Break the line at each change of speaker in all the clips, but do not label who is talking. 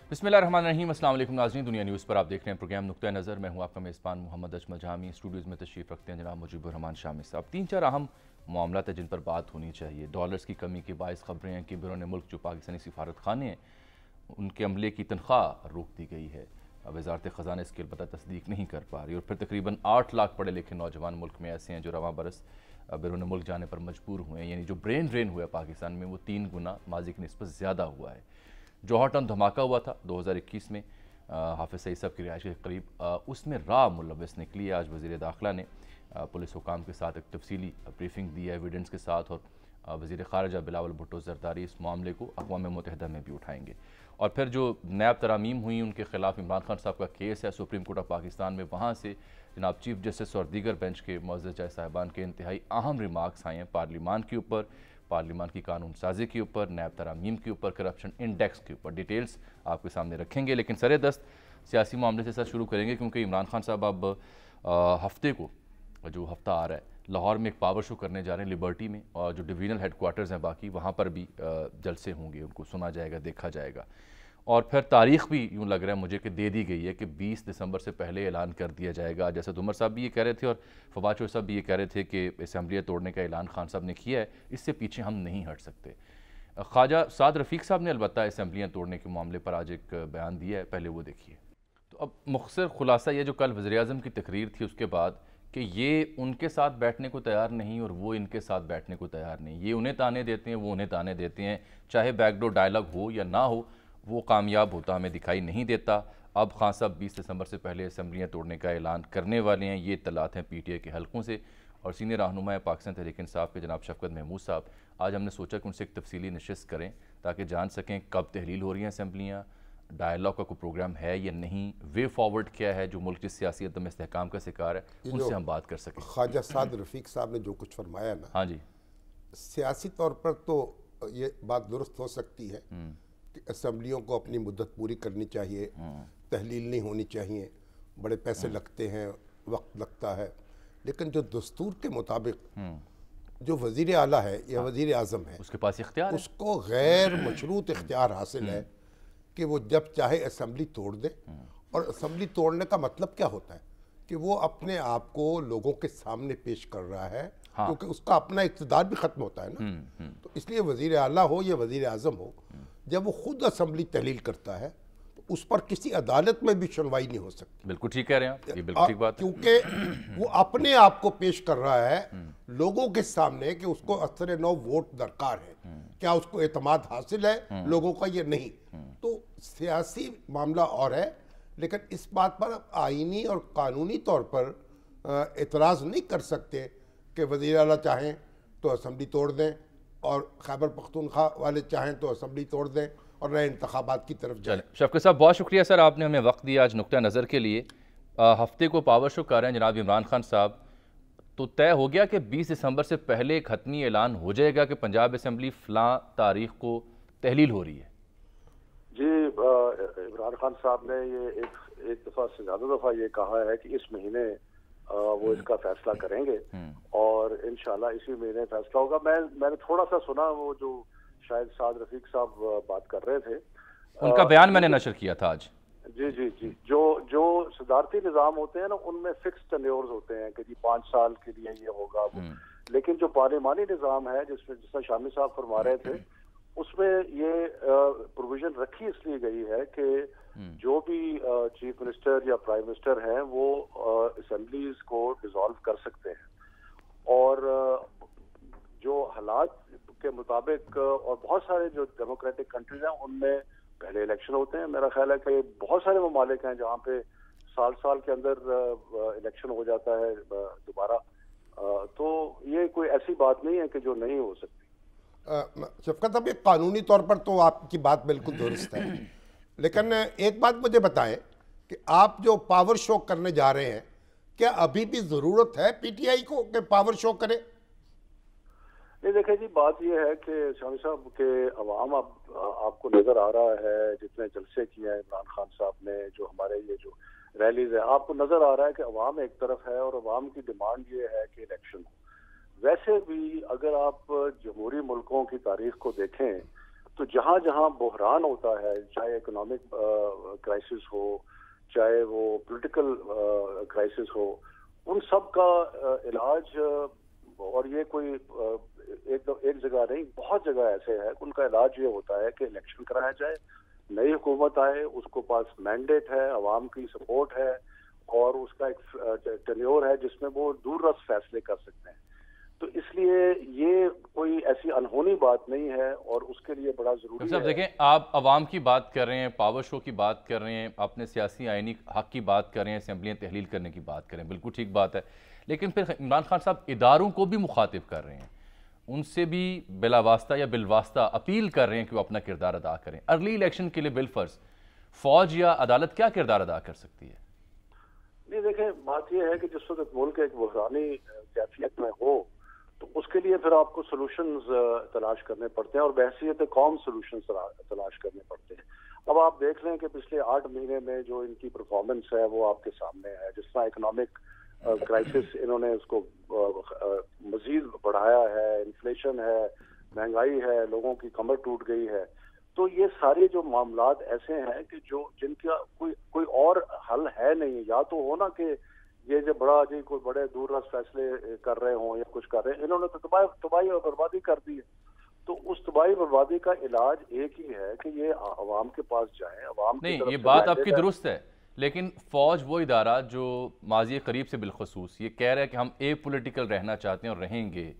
बिस्मिल्लाहिर्रहमानिर्रहीम। अस्सलाम वालेकुम नाज़रीन, दुनिया न्यूज़ पर आप देख रहे हैं प्रोग्राम नुक्ता नज़र। मैं हूँ आपका मेज़बान मोहम्मद अजमल जामी। स्टूडियोज़ में तशरीफ़ रखते हैं जनाब मुजीबुर रहमान शामी साहब। 3-4 अहम मामलात हैं जिन पर बात होनी चाहिए। डॉलर्स की कमी के बायस खबरें हैं कि बैरून मुल्क जो पाकिस्तानी सिफारत खाने हैं उनके अमले की तनख्वाह रोक दी गई है। वज़ारत ख़ज़ाना इसकी अलबत्ता तस्दीक नहीं कर पा रही। और फिर तकरीबन 8 लाख पढ़े लिखे नौजवान मुल्क में ऐसे हैं जो रवां बरस बैरून मुल्क जाने पर मजबूर हुए हैं। यानी जो ब्रेन ड्रेन हुआ है पाकिस्तान में वो 3 गुना माजी की निस्बत ज़्यादा हुआ है। जौहर टाउन धमाका हुआ था 2021 में हाफिज़ सईद साहब की रिहाइश के करीब, उसमें राह मुलव्वस निकली। आज वज़ीर दाखिला ने पुलिस हुकाम के साथ एक तफसीली ब्रीफिंग दी है एविडेंस के साथ, और वज़ीर ख़ारिजा बिलावल भुट्टो ज़रदारी इस मामले को अक़वाम मुत्तहिदा में भी उठाएंगे। और फिर जो नैब तरामीम हुई उनके ख़िलाफ़ इमरान खान साहब का केस है सुप्रीम कोर्ट ऑफ पाकिस्तान में, वहाँ से जनाब चीफ जस्टिस और दीगर बेंच के मुअज़्ज़ज़ जज साहिबान के इंतहाई अहम रिमार्क्स आए हैं पार्लिमान के ऊपर, पार्लिमान की कानून साजी के ऊपर, नैब तरामीम के ऊपर, करप्शन इंडेक्स के ऊपर। डिटेल्स आपके सामने रखेंगे, लेकिन सरे दस्त सियासी मामले से सर शुरू करेंगे क्योंकि इमरान खान साहब अब हफ्ते को जो हफ्ता आ रहा है लाहौर में एक पावर शो करने जा रहे हैं लिबर्टी में, और जो डिवीजनल हेडक्वार्टर्स हैं बाकी वहाँ पर भी जलसे होंगे, उनको सुना जाएगा, देखा जाएगा। और फिर तारीख़ भी यूँ लग रहा है मुझे कि दे दी गई है कि 20 दिसंबर से पहले ऐलान कर दिया जाएगा। जैसे उमर साहब भी ये कह रहे थे और फवाद चौधरी साहब भी ये कह रहे थे कि असम्बलियाँ तोड़ने का ऐलान खान साहब ने किया है, इससे पीछे हम नहीं हट सकते। ख्वाजा साद रफ़ीक साहब ने अलबत्ता असम्बलियाँ तोड़ने के मामले पर आज एक बयान दिया है, पहले वो देखिए। तो अब मुख्तसर खुलासा ये जो कल वज़ीर-ए-आज़म की तकरीर थी उसके बाद कि ये उनके साथ बैठने को तैयार नहीं और वो इनके साथ बैठने को तैयार नहीं, ये उन्हें ताने देते हैं, वो उन्हें ताने देते हैं, चाहे बैकडोर डायलॉग हो या ना हो, वो कामयाब होता हमें दिखाई नहीं देता। अब खान साहब 20 दिसंबर से पहले असम्बलियाँ तोड़ने का ऐलान करने वाले हैं, ये इत्तलात हैं पीटीआई के हलकों से। और सीनियर रहनुमा पाकिस्तान तहरीक इंसाफ के जनाब शफकत महमूद साहब, आज हमने सोचा कि उनसे एक तफसीली नशिस्त करें ताकि जान सकें कब तहलील हो रही हैं असम्बलियाँ, डायलॉग का कोई प्रोग्राम है या नहीं, वे फॉरवर्ड क्या है जो मुल्क की सियासी अदम इस्तेहकाम का शिकार है, उनसे हम बात कर सकें।
ख्वाजा साद रफ़ीक साहब ने जो कुछ फरमाया ना,
हाँ जी,
सियासी तौर पर तो ये बात दुरुस्त हो सकती है कि असम्बलियों को अपनी मुद्दत पूरी करनी चाहिए, तहलील नहीं होनी चाहिए, बड़े पैसे लगते हैं, वक्त लगता है। लेकिन जो दस्तूर के मुताबिक जो वज़ीर आला है या वज़ीर आज़म है,
उसके पास इख्तियार है,
उसको गैर मशरूत इख्तियार हासिल है कि वो जब चाहे असम्बली तोड़ दे। और असम्बली तोड़ने का मतलब क्या होता है कि वो अपने आप को लोगों के सामने पेश कर रहा है, क्योंकि उसका अपना इक़्तिदार भी ख़त्म होता है ना। तो इसलिए वज़ीर आला हो या वज़ीर आज़म हो, जब वो खुद असम्बली तहलील करता है तो उस पर किसी अदालत में भी सुनवाई नहीं हो सकती।
बिल्कुल ठीक कह रहे हैं आप, ये बिल्कुल ठीक बात है।
क्योंकि वो अपने आप को पेश कर रहा है लोगों के सामने कि उसको असर नौ वोट दरकार है, क्या उसको एतमाद हासिल है लोगों का ये नहीं। तो सियासी मामला और है, लेकिन इस बात पर आप आईनी और कानूनी तौर पर एतराज़ नहीं कर सकते कि वज़ीर आला चाहें तो असम्बली तोड़ दें और खैबर पख्तूनख्वा वाले चाहें तो असम्बली तोड़ दें और नए इंतखाबात की तरफ जाएं।
शफकत साहब बहुत शुक्रिया सर, आपने हमें वक्त दिया आज नुक्ता नज़र के लिए। हफ्ते को पावर शो कर रहे हैं जनाब इमरान खान साहब, तो तय हो गया कि 20 दिसंबर से पहले एक हतमी ऐलान हो जाएगा कि पंजाब असम्बली फ़लाँ तारीख को तहलील हो रही है।
जी, इमरान खान साहब ने ये एक दफ़ा से ज़्यादा दफ़ा ये कहा है कि इस महीने वो इसका फैसला करेंगे और इंशाल्लाह इसी महीने फैसला होगा। मैंने थोड़ा सा सुना, वो जो शायद साद रफ़ीक साहब बात कर रहे थे,
उनका बयान मैंने नशर किया था आज।
जी जी जी, जो सदारती निज़ाम होते हैं ना, उनमें फिक्स टेन्योर्स होते हैं कि जी 5 साल के लिए ये होगा वो। लेकिन जो पार्लिमानी निज़ाम है जिसमें जिसमें शामी साहब फरमा रहे थे, उसमें ये प्रोविजन रखी इसलिए गई है कि जो भी चीफ मिनिस्टर या प्राइम मिनिस्टर हैं वो असेंबलीज को डिसॉल्व कर सकते हैं। और जो हालात के मुताबिक और बहुत सारे जो डेमोक्रेटिक कंट्रीज हैं उनमें पहले इलेक्शन होते हैं। मेरा ख्याल है कि बहुत सारे ममालिक हैं जहाँ पे साल के अंदर इलेक्शन हो जाता है दोबारा। तो ये कोई ऐसी बात नहीं है कि जो नहीं हो सकती।
शफकत साहब, एक कानूनी तौर पर तो आपकी बात बिल्कुल दुरुस्त है, लेकिन एक बात मुझे बताएं कि आप जो पावर शो करने जा रहे हैं, क्या अभी भी ज़रूरत है पीटीआई को कि पावर शो करे?
नहीं, देखिए जी, बात यह है कि शामी साहब के अवाम आपको नज़र आ रहा है, जितने जलसे किए हैं इमरान खान साहब ने, जो हमारे ये जो रैलीज है, आपको नज़र आ रहा है कि अवाम एक तरफ है और अवाम की डिमांड ये है कि इलेक्शन हो। वैसे भी अगर आप जमहूरी मुल्कों की तारीख को देखें تو جہاں جہاں بحران ہوتا ہے، چاہے اکنامک کرائسس ہو، چاہے وہ پولیٹیکل کرائسس ہو، ان سب کا علاج، اور یہ کوئی ایک جگہ نہیں، بہت جگہ ایسے ہے، ان کا علاج یہ ہوتا ہے کہ الیکشن کرایا جائے، نئی حکومت آئے، اس کو پاس مینڈیٹ ہے، عوام کی سپورٹ ہے، اور اس کا ایک ٹینیور ہے جس میں وہ دور رس فیصلے کر سکتے ہیں. تو اس لیے یہ کوئی ایسی انہونی بات نہیں ہے، اور اس کے لیے بڑا ضروری ہے.
دیکھیں، آپ عوام کی بات کر رہے ہیں، پاور شو کی بات کر رہے ہیں، اپنے سیاسی آئینی حق کی بات کر رہے ہیں، اسمبلیاں تحلیل کرنے کی بات کر رہے ہیں، بالکل ٹھیک بات ہے. لیکن پھر عمران خان صاحب اداروں کو بھی مخاطب کر رہے ہیں، ان سے بھی بلا واسطہ یا بالواسطہ اپیل کر رہے ہیں کہ وہ اپنا کردار ادا کریں. ارلی الیکشن کے لیے بالفرض فوج یا عدالت کیا کردار ادا کر سکتی ہے؟
نہیں، دیکھیں، بات یہ ہے کہ جس وقت ملک ایک بحرانی کیفیت میں ہو تو اس کے لیے پھر آپ کو سولوشنز تلاش کرنے پڑتے ہیں، اور بحیثیت قوم سولوشنز تلاش کرنے پڑتے ہیں. اب آپ دیکھ لیں کہ پچھلے 8 مہینے میں جو ان کی پرفارمنس ہے وہ آپ کے سامنے ہے. جس طرح اکنامک کرائسس انہوں نے اس کو مزید بڑھایا ہے، انفلیشن ہے، مہنگائی ہے، لوگوں کی کمر ٹوٹ گئی ہے. تو یہ سارے جو معاملات ایسے ہیں کہ جن کا کوئی اور حل ہے نہیں. یا تو ہونا کہ یہ جو بڑا جی کوئی بڑے دور رس فیصلے کر رہے ہوں یا کچھ کر رہے ہیں، انہوں نے تو تباہی اور بربادی کر دی ہے. تو اس تباہی بربادی کا علاج ایک ہی ہے کہ یہ عوام کے پاس جائیں، عوام کی
نہیں،
طرف
یہ
سے
بات آپ کی
mandate ہے.
درست ہے، لیکن فوج وہ ادارہ جو ماضی قریب سے بالخصوص یہ کہہ رہا ہے کہ ہم اے پولیٹیکل رہنا چاہتے ہیں اور رہیں گے،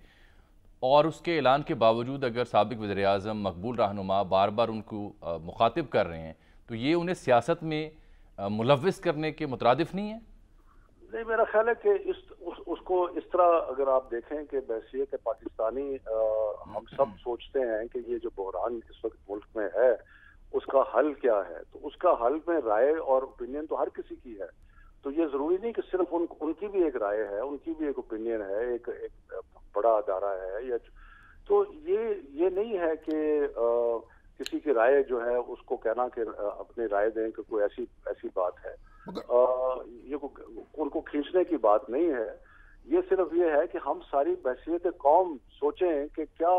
اور اس کے اعلان کے باوجود اگر سابق وزیراعظم مقبول رہنما بار بار ان کو مخاطب کر رہے ہیں تو یہ انہیں سیاست میں ملوث کرنے کے مترادف نہیں ہے؟
نہیں، میرا خیال ہے کہ اس کو اس طرح اگر آپ دیکھیں کہ بحیثیت پاکستانی ہم سب سوچتے ہیں کہ یہ جو بحران اس وقت ملک میں ہے اس کا حل کیا ہے. تو اس کا حل میں رائے اور اوپینین تو ہر کسی کی ہے. تو یہ ضروری نہیں کہ صرف ان کی بھی ایک رائے ہے، ان کی بھی ایک اوپینین ہے، ایک بڑا ادارہ ہے. تو یہ نہیں ہے کہ کسی کی رائے جو ہے اس کو کہنا کہ اپنی رائے دیں کہ کوئی ایسی بات ہے. یہ ان کو کھینچنے کی بات نہیں ہے. یہ صرف یہ ہے کہ ہم ساری بحیثیت قوم سوچیں کہ کیا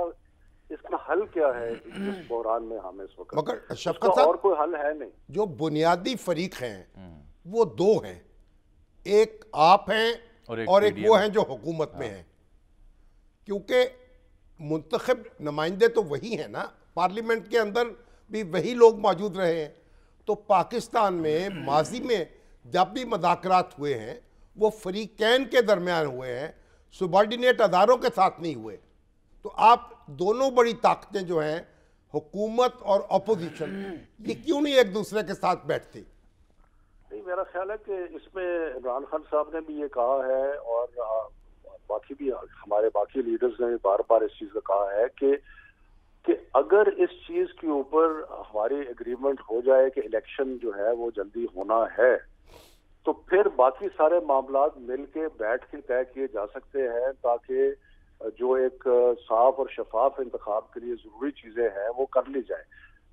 اس کا حل کیا ہے اس بحران میں ہم اس وقت.
مگر
شفقت صاحب، اور کوئی حل ہے نہیں.
جو بنیادی فریق ہیں وہ دو ہیں، ایک آپ ہیں اور ایک وہ ہیں جو حکومت میں ہیں. کیونکہ منتخب نمائندے تو وہی ہیں نا، پارلیمنٹ کے اندر بھی وہی لوگ موجود رہے ہیں. تو پاکستان میں ماضی میں جب بھی مذاکرات ہوئے ہیں وہ فریقین کے درمیان ہوئے ہیں، سبارڈینیٹ اداروں کے ساتھ نہیں ہوئے. تو آپ دونوں بڑی طاقتیں جو ہیں حکومت اور اپوزیشن، یہ کیوں نہیں ایک دوسرے کے ساتھ بیٹھتی؟
نہیں، میرا خیال ہے کہ اس میں عمران خان صاحب نے بھی یہ کہا ہے، اور باقی بھی ہمارے باقی لیڈرز نے بھی بار بار اس چیز کا کہا ہے کہ اگر اس چیز کے اوپر ہماری اگریمنٹ ہو جائے کہ الیکشن جو ہے وہ جلدی ہونا ہے تو پھر باقی سارے معاملات مل کے بیٹھ کے طے کیے جا سکتے ہیں، تاکہ جو ایک صاف اور شفاف انتخاب کے لیے ضروری چیزیں ہیں وہ کر لی جائیں.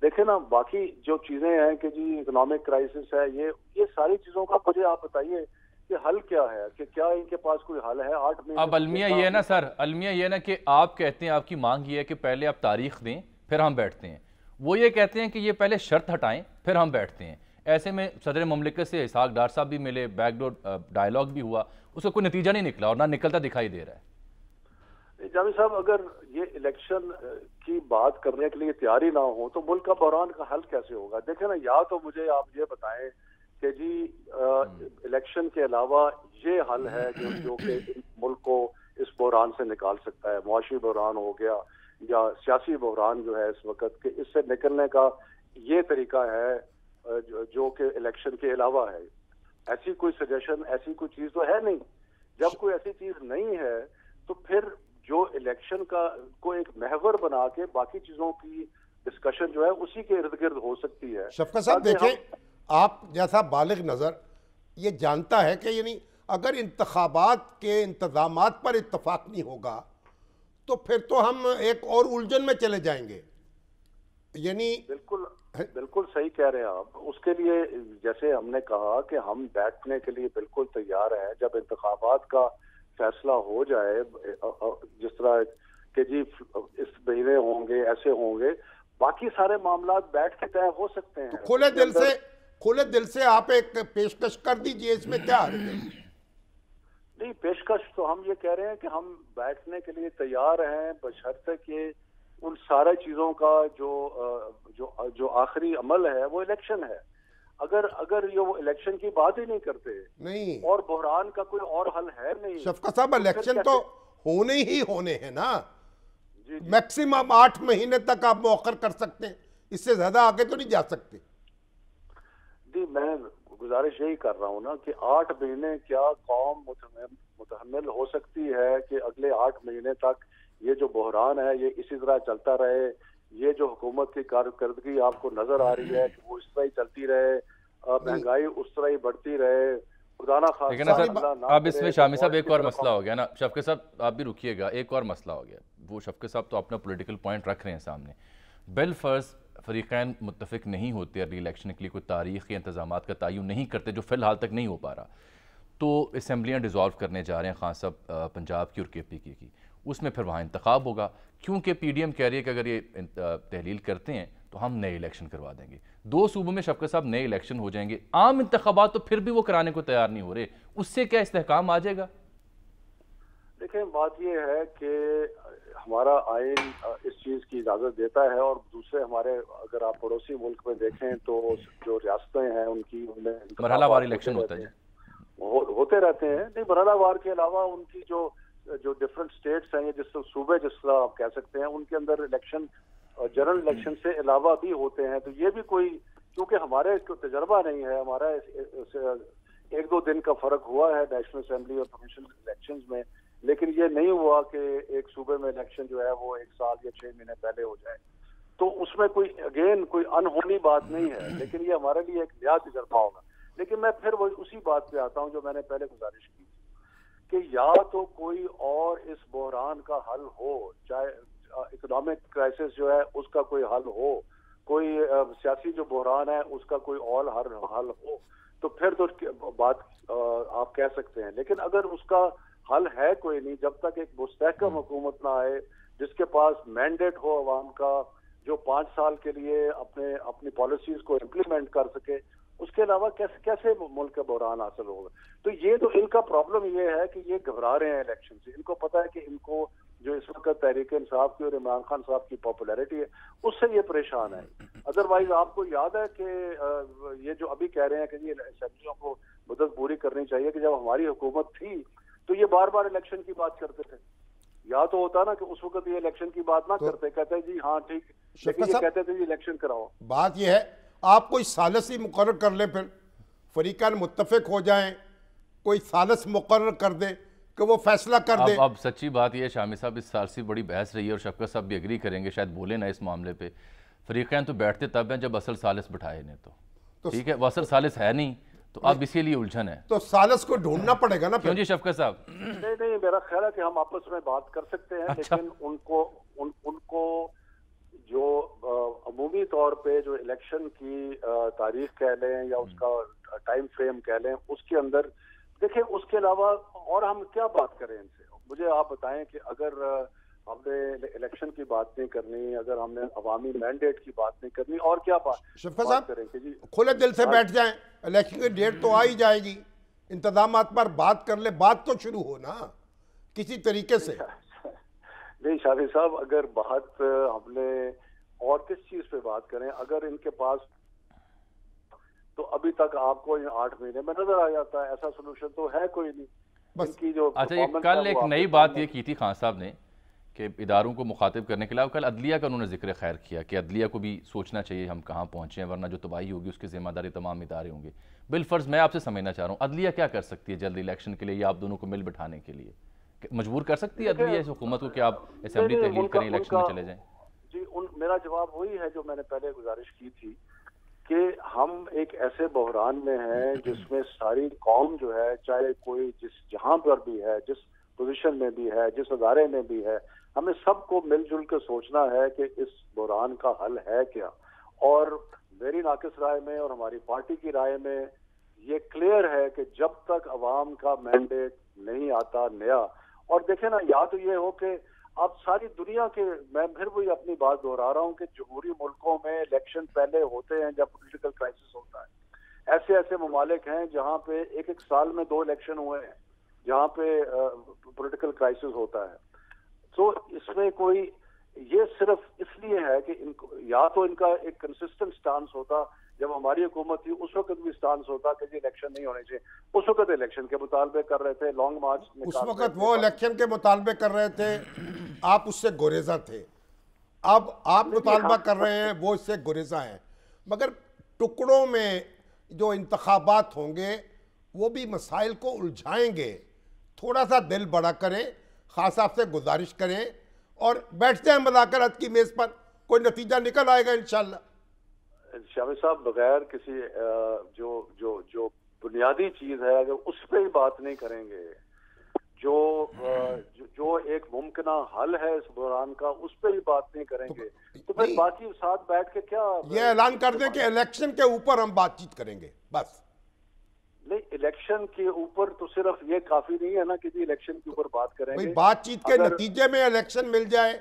دیکھیں نا، باقی جو چیزیں ہیں کہ جی اکنامک کرائسس ہے، یہ ساری چیزوں کا مجھے آپ بتائیے کہ حل کیا ہے، کہ کیا ان کے پاس کوئی حل ہے؟ 8 مہینے
اب المیہ یہ ہے نا سر، المیہ یہ ہے نا کہ آپ کہتے ہیں، آپ کی مانگ یہ ہے کہ پہلے آپ تاریخ دیں پھر ہم بیٹھتے ہیں. وہ یہ کہتے ہیں کہ یہ پہلے شرط ہٹائیں پھر ہم بیٹھتے ہیں. ایسے میں صدر مملکت سے اسحاق ڈار صاحب بھی ملے، بیک ڈور ڈائیلاگ بھی ہوا، اس کا کوئی نتیجہ نہیں نکلا اور نہ نکلتا دکھائی دے رہا ہے.
جاوید صاحب، اگر یہ الیکشن کی بات کرنے کے لیے تیاری نہ ہو تو ملک کا بحران کا حل کیسے ہوگا؟ دیکھیں نا، یا تو مجھے آپ یہ بتائیں کہ جی الیکشن کے علاوہ یہ حل ہے جو کہ ملک کو اس بحران سے نکال سکتا ہے. معاشی بحران ہو گیا یا سیاسی بحران جو ہے اس وقت، کہ اس سے نکلنے کا یہ طریقہ ہے جو کہ الیکشن کے علاوہ ہے. ایسی کوئی سجیشن، ایسی کوئی چیز تو ہے نہیں. جب کوئی ایسی چیز نہیں ہے تو پھر جو الیکشن کا کو ایک محور بنا کے باقی چیزوں کی ڈسکشن جو ہے اسی کے ارد گرد ہو سکتی ہے.
شفقت صاحب دیکھیں، آپ جیسا بالغ نظر یہ جانتا ہے کہ یعنی اگر انتخابات کے انتظامات پر اتفاق نہیں ہوگا تو پھر تو ہم ایک اور الجھن میں چلے جائیں گے. یعنی
بالکل صحیح کہہ رہے ہیں آپ. اس کے لیے جیسے ہم نے کہا کہ ہم بیٹھنے کے لیے بالکل تیار ہیں جب انتخابات کا فیصلہ ہو جائے، جس طرح کہ جی اس مہینے ہوں گے، ایسے ہوں گے. باقی سارے معاملات بیٹھ کے طے ہو سکتے ہیں.
کھلے دل سے آپ ایک پیشکش کر دیجئے، اس میں کیا حرج ہے؟
نہیں، پیشکش تو ہم یہ کہہ رہے ہیں کہ ہم بیٹھنے کے لیے تیار ہیں، بشرطے کہ ان سارے چیزوں کا جو آخری عمل ہے وہ الیکشن ہے. اگر یہ وہ الیکشن کی بات ہی نہیں کرتے
نہیں،
اور بحران کا کوئی اور حل ہے نہیں.
شفقت صاحب الیکشن تو ہونے ہی ہونے ہیں نا.
جی
میکسیمم 8 مہینے تک آپ مؤخر کر سکتے ہیں، اس سے زیادہ آگے تو نہیں جا سکتے.
جی، میں گزارش یہی کر رہا ہوں نا کہ 8 مہینے کیا قوم متحمل ہو سکتی ہے کہ اگلے 8 مہینے تک یہ جو بحران ہے یہ اسی طرح چلتا رہے. یہ جو حکومت کی کارکردگی آپ کو نظر آ رہی ہے کہ وہ اس طرح ہی چلتی رہے، مہنگائی اس طرح ہی بڑھتی رہے.
لیکن اب اس میں شامی صاحب ایک اور مسئلہ ہو گیا نا. شفقت صاحب آپ بھی رکیے گا، ایک اور مسئلہ ہو گیا. وہ شفقت صاحب تو اپنا پولیٹیکل پوائنٹ رکھ رہے ہیں سامنے. بالفرض فریقین متفق نہیں ہوتے ارلی الیکشن کے لیے، کوئی تاریخ یا انتظامات کا تعین نہیں کرتے جو فی الحال تک نہیں ہو پا رہا، تو اسمبلیاں ڈیزالو کرنے جا رہے ہیں خان صاحب پنجاب کی اور کے پی کی. اس میں پھر وہاں انتخاب ہوگا، کیونکہ پی ڈی ایم کہہ رہی ہے کہ اگر یہ تحلیل کرتے ہیں تو ہم نئے الیکشن کروا دیں گے. 2 صوبوں میں شفقت صاحب نئے الیکشن ہو جائیں گے. عام انتخابات تو پھر بھی وہ کرانے کو تیار نہیں ہو رہے. اس سے کیا استحکام آ جائے گا؟
دیکھیں، بات یہ ہے کہ ہمارا آئین اس چیز کی اجازت دیتا ہے، اور دوسرے ہمارے اگر آپ پڑوسی ملک میں دیکھیں تو جو ریاستیں ہیں ان کی
مرحلہ وار الیکشن ہوتا ہے،
ہوتے رہتے ہیں. نہیں، مرحلہ وار کے علاوہ ان کی جو ڈفرنٹ سٹیٹس ہیں، جس صوبے جس طرح آپ کہہ سکتے ہیں، ان کے اندر الیکشن جنرل الیکشن سے علاوہ بھی ہوتے ہیں. تو یہ بھی کوئی، کیونکہ ہمارے تجربہ نہیں ہے، ہمارا 1-2 دن کا فرق ہوا ہے نیشنل اسمبلی اور پروونشل الیکشنز میں، لیکن یہ نہیں ہوا کہ ایک صوبے میں الیکشن جو ہے وہ 1 سال یا 6 مہینے پہلے ہو جائے. تو اس میں کوئی انہونی بات نہیں ہے، لیکن یہ ہمارے لیے ایک نیا تجربہ ہوگا. لیکن میں پھر وہ اسی بات پہ آتا ہوں جو میں نے پہلے گزارش کی کہ یا تو کوئی اور اس بحران کا حل ہو، چاہے اکنامک کرائسس جو ہے اس کا کوئی حل ہو، کوئی سیاسی جو بحران ہے اس کا کوئی اور حل ہو، تو پھر تو بات آپ کہہ سکتے ہیں. لیکن اگر اس کا حل ہے کوئی نہیں، جب تک ایک مستحکم حکومت نہ آئے جس کے پاس مینڈیٹ ہو عوام کا، جو 5 سال کے لیے اپنی پالیسیز کو امپلیمنٹ کر سکے، اس کے علاوہ کیسے ملک کا بحران حاصل ہوگا. تو یہ تو ان کا پرابلم یہ ہے کہ یہ گھبرا رہے ہیں الیکشن سے. ان کو پتا ہے کہ ان کو جو اس وقت تحریک انصاف کی اور عمران خان صاحب کی پاپولیرٹی ہے اس سے یہ پریشان ہے. ادروائز آپ کو یاد ہے کہ یہ جو ابھی کہہ رہے ہیں کہ یہ اسمبلیوں کو مدت پوری کرنی چاہیے، کہ جب ہماری حکومت تھی تو یہ بار بار الیکشن کی بات کرتے تھے. یا تو ہوتا نا کہ اس وقت یہ الیکشن کی بات نہ کرتے، کہتے جی ہاں ٹھیک، لیکن یہ کہتے تھے جی الیکشن کراؤ.
بات یہ ہے آپ کوئی ثالث ہی مقرر کر لیں، پھر فریقان متفق ہو جائیں، کوئی ثالث مقرر کر دیں کہ وہ فیصلہ کر دیں.
اب سچی بات یہ ہے شامی صاحب، اس ثالثی بڑی بحث رہی ہے اور شفقت صاحب بھی اگری کریں گے، شاید بولے نہ اس معاملے پہ. فریقین تو بیٹھتے تب ہیں جب اصل ثالث بٹھائے انہیں، تو ٹھیک ہے وہ اصل ثالث ہے نہیں، تو اب اسی لیے الجھن ہے.
تو ثالث کو ڈھونڈنا پڑے گا نا.
کیوں جی شفقت صاحب؟
نہیں، میرا خیال ہے کہ ہم آپس میں بات کر سکتے ہیں، لیکن ان کو جو عمومی طور پہ جو الیکشن کی تاریخ کہہ لیں یا اس کا ٹائم فریم کہہ لیں، اس کے اندر دیکھیں، اس کے علاوہ اور ہم کیا بات کریں ان سے. مجھے آپ بتائیں کہ اگر ہم نے الیکشن کی بات نہیں کرنی، اگر ہم نے عوامی مینڈیٹ کی بات نہیں کرنی، اور کیا بات کریں کہ جی
کھلے دل سے بیٹھ جائیں. الیکشن کی ڈیٹ تو آ ہی جائے گی، انتظامات پر بات کر لیں، بات تو شروع ہو نا کسی طریقے سے.
نہیں شاہی صاحب، اگر بات ہم نے اور کس چیز پہ بات کریں، اگر ان کے پاس تو ابھی تک آپ کو 8 مہینے میں نظر آ جاتا ہے، ایسا سلوشن تو ہے کوئی نہیں.
اچھا، یہ کل ایک نئی بات یہ کی تھی خان صاحب نے کہ اداروں کو مخاطب کرنے کے علاوہ کل عدلیہ کا انہوں نے ذکر خیر کیا کہ عدلیہ کو بھی سوچنا چاہیے ہم کہاں پہنچے ہیں، ورنہ جو تباہی ہوگی اس کی ذمہ داری تمام ادارے ہوں گے. بالفرض میں آپ سے سمجھنا چاہ رہا ہوں عدلیہ کیا کر سکتی ہے جلدی الیکشن کے لیے، یا آپ دونوں کو مل بٹھانے کے لیے مجبور کر سکتی ہے عدلیہ اس حکومت کو کہ آپ اسمبلی تحلیل کریں، الیکشن میں چلے جائیں؟
جی، میرا جواب وہی ہے جو میں نے پہلے گزارش کی تھی کہ ہم ایک ایسے بحران میں ہیں جس میں ساری قوم جو ہے، چاہے کوئی جہاں پر بھی ہے، جس پوزیشن میں بھی ہے، جس ادارے میں بھی ہے، ہمیں سب کو مل جل کے سوچنا ہے کہ اس بحران کا حل ہے کیا. اور میری ناقص رائے میں اور ہماری پارٹی کی رائے میں یہ کلیئر ہے کہ جب تک عوام کا مینڈیٹ نہیں آتا نیا، اور دیکھیں نا، یا تو یہ ہو کہ आप सारी दुनिया के, मैं फिर वही अपनी बात दोहरा रहा हूँ कि जमहूरी मुल्कों में इलेक्शन पहले होते हैं जब पॉलिटिकल क्राइसिस होता है। ऐसे ऐसे ममालिक हैं जहाँ पे एक एक साल में 2 इलेक्शन हुए हैं, जहाँ पे पॉलिटिकल क्राइसिस होता है। तो इसमें कोई, ये सिर्फ इसलिए है कि इनको, या तो इनका एक कंसिस्टेंट स्टांस होता, जब हमारी हुकूमत थी उस वक्त भी स्टांस होता कि जी इलेक्शन नहीं होने चाहिए, उस वक्त इलेक्शन के मुतालबे कर रहे थे, लॉन्ग मार्च
उस वक्त वो इलेक्शन के मुतालबे कर रहे थे, आप उससे गुरेजा थे। अब आप मुतालबा कर रहे हैं, वो इससे गुरेजा हैं। मगर टुकड़ों में जो इंतखाबात होंगे वो भी मसाइल को उलझाएंगे। थोड़ा सा दिल बड़ा करें, खास साहब से गुजारिश करें और बैठते हैं मुज़ाकरात की मेज़ पर, कोई नतीजा निकल आएगा इंशाल्लाह।
शामी साहब, बगैर किसी जो जो जो बुनियादी चीज है, अगर उस पर ही बात नहीं करेंगे, जो एक मुमकिन हल है इस बहरान का, उस पर ही बात नहीं करेंगे, तो फिर बाकी साथ बैठ के क्या
ये ऐलान कर दें कि इलेक्शन के ऊपर हम बातचीत करेंगे बस।
नहीं, इलेक्शन के ऊपर तो सिर्फ ये काफी नहीं है ना कि जी इलेक्शन के ऊपर बात करेंगे।
भाई बातचीत के नतीजे में इलेक्शन मिल जाए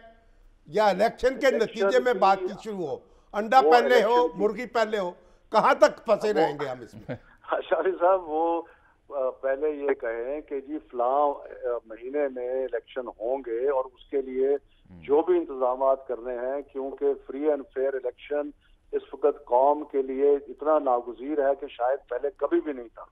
या इलेक्शन के नतीजे में बातचीत शुरू हो, अंडा पहले हो मुर्गी पहले हो, कहाँ तक फंसे रहेंगे हम इसमें?
शारी साहब, वो पहले ये कहें कि जी फलां महीने में इलेक्शन होंगे और उसके लिए जो भी इंतजामात करने हैं, क्योंकि फ्री एंड फेयर इलेक्शन इस वक्त कौम के लिए इतना नागुज़ीर है कि शायद पहले कभी भी नहीं था।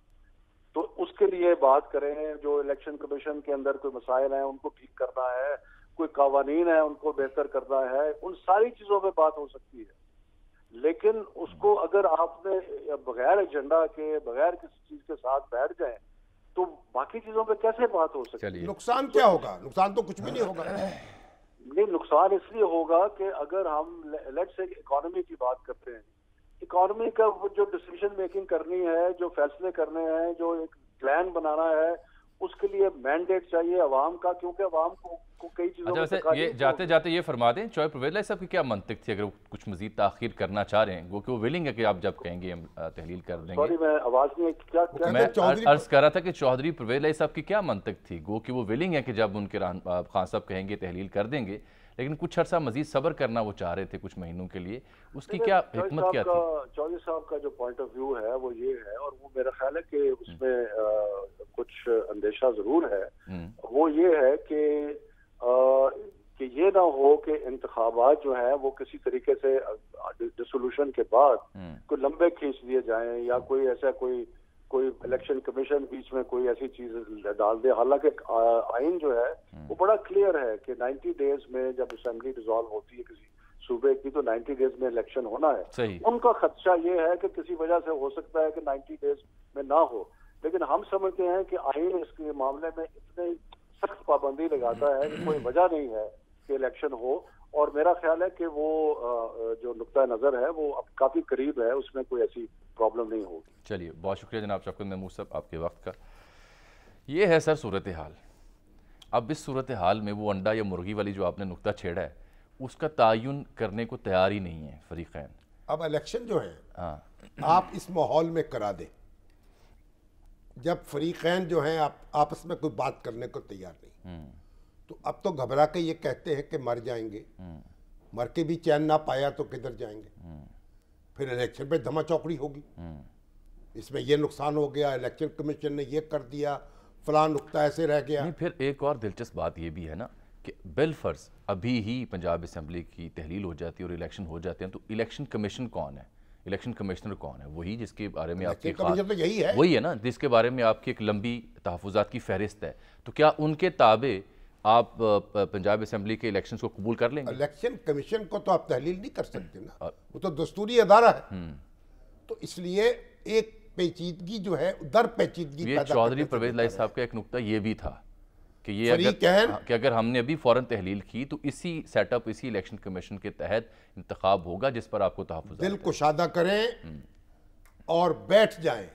तो उसके लिए बात करें, जो इलेक्शन कमीशन के अंदर कोई मसाइल हैं उनको ठीक करना है, कोई कावानीन है उनको बेहतर करना है, उन सारी चीजों पे बात हो सकती है। लेकिन उसको अगर आपने बगैर एजेंडा के, बगैर किसी चीज के साथ बैठ जाए, तो बाकी चीजों पे कैसे बात हो सकती है?
नुकसान क्या होगा? नुकसान तो कुछ भी नहीं होगा।
नहीं, नुकसान इसलिए होगा कि अगर हम लेट्स से इकोनॉमी की बात करते हैं, इकोनॉमी का जो डिसीजन मेकिंग करनी है, जो फैसले करने हैं, जो एक प्लान बनाना है, उसके लिए मैंडेट चाहिए अवाम का, क्योंकि अवाम को कई चीजों
अच्छा, वैसे ये जाते जाते ये फरमा दें, चौधरी परवेज लाई साहब की क्या मंतिक थी, अगर वो कुछ मजीद ताखीर करना चाह रहे हैं, वो कि वो विलिंग है कि आप जब कहेंगे हम तहलील कर देंगे।
सॉरी, मैं आवाज नहीं, क्या
मैं अर्ज कर रहा था कि चौधरी परवेज लाई साहब की क्या मंतिक थी, वो कि वो विलिंग है कि जब उनके खान साहब कहेंगे तहलील कर देंगे, लेकिन कुछ अर्सा मजीद सब्र करना वो चाह रहे थे कुछ महीनों के लिए, उसकी क्या हिकमत क्या थी?
चौधरी साहब का जो पॉइंट ऑफ व्यू है वो ये है, और वो मेरा ख्याल है कि उसमें कुछ अंदेशा जरूर है। वो ये है कि ये ना हो कि इंतखाबात जो है वो किसी तरीके से डिसोल्यूशन के बाद कोई लंबे खींच दिए जाएं, या कोई ऐसा कोई इलेक्शन कमीशन बीच में कोई ऐसी चीज डाल दे। हालांकि आइन जो है वो बड़ा क्लियर है कि 90 डेज में जब असेंबली डिसॉल्व होती है किसी सूबे की, तो 90 डेज में इलेक्शन होना है। उनका खदशा ये है कि किसी वजह से हो सकता है कि 90 डेज में ना हो, लेकिन हम समझते हैं कि आइन इसके मामले में इतनी सख्त पाबंदी लगाता है कि कोई वजह नहीं है कि इलेक्शन हो, और मेरा ख्याल है कि वो जो नुक्ता नज़र है वो अब काफ़ी करीब है, उसमें कोई ऐसी प्रॉब्लम नहीं होगी।
चलिए, बहुत शुक्रिया जनाब शौकत महमूद साहब आपके वक्त का। ये है सर सूरत हाल। अब इस सूरत हाल में वो अंडा या मुर्गी वाली जो आपने नुक्ता छेड़ा है, उसका तायुन करने को तैयार ही नहीं है फरीक़ैन।
अब इलेक्शन जो है आप इस माहौल में करा दें जब फरीक़ैन जो हैं आप आपस में कोई बात करने को तैयार नहीं, तो अब तो घबरा के ये कहते हैं कि मर जाएंगे, मर के भी चैन ना पाया तो किधर जाएंगे, फिर इलेक्शन पे धमा चौकड़ी होगी, इसमें ये नुकसान हो गया, इलेक्शन कमीशन ने ये कर दिया, फलां नुक्ता ऐसे रह गया।
नहीं, फिर एक और दिलचस्प बात ये भी है ना कि बिलफर्ज अभी ही पंजाब असम्बली की तहलील हो जाती है और इलेक्शन हो जाते हैं, तो इलेक्शन कमीशन कौन है, इलेक्शन कमिश्नर कौन है? वही जिसके बारे में आपकी
तो यही है,
वही है ना जिसके बारे में आपकी एक लंबी तहफ़्फ़ुज़ात की फहरिस्त है। तो क्या उनके ताबे आप पंजाब असम्बली के इलेक्शंस को कबूल कर लेंगे?
इलेक्शन कमीशन को तो आप तहलील नहीं कर सकते ना, वो तो दस्तूरी अदारा है, तो इसलिए एक पेचीदगी जो है दर पेचीदगी।
ये चौधरी परवेज लाई साहब का एक नुक्ता ये भी था कि ये अगर हमने अभी फौरन तहलील की तो इसी सेटअप, इसी इलेक्शन कमीशन के तहत इंतखाब होगा जिस पर आपको तहफ़्फ़ुज़
दिल कुशादा करें और बैठ जाएं,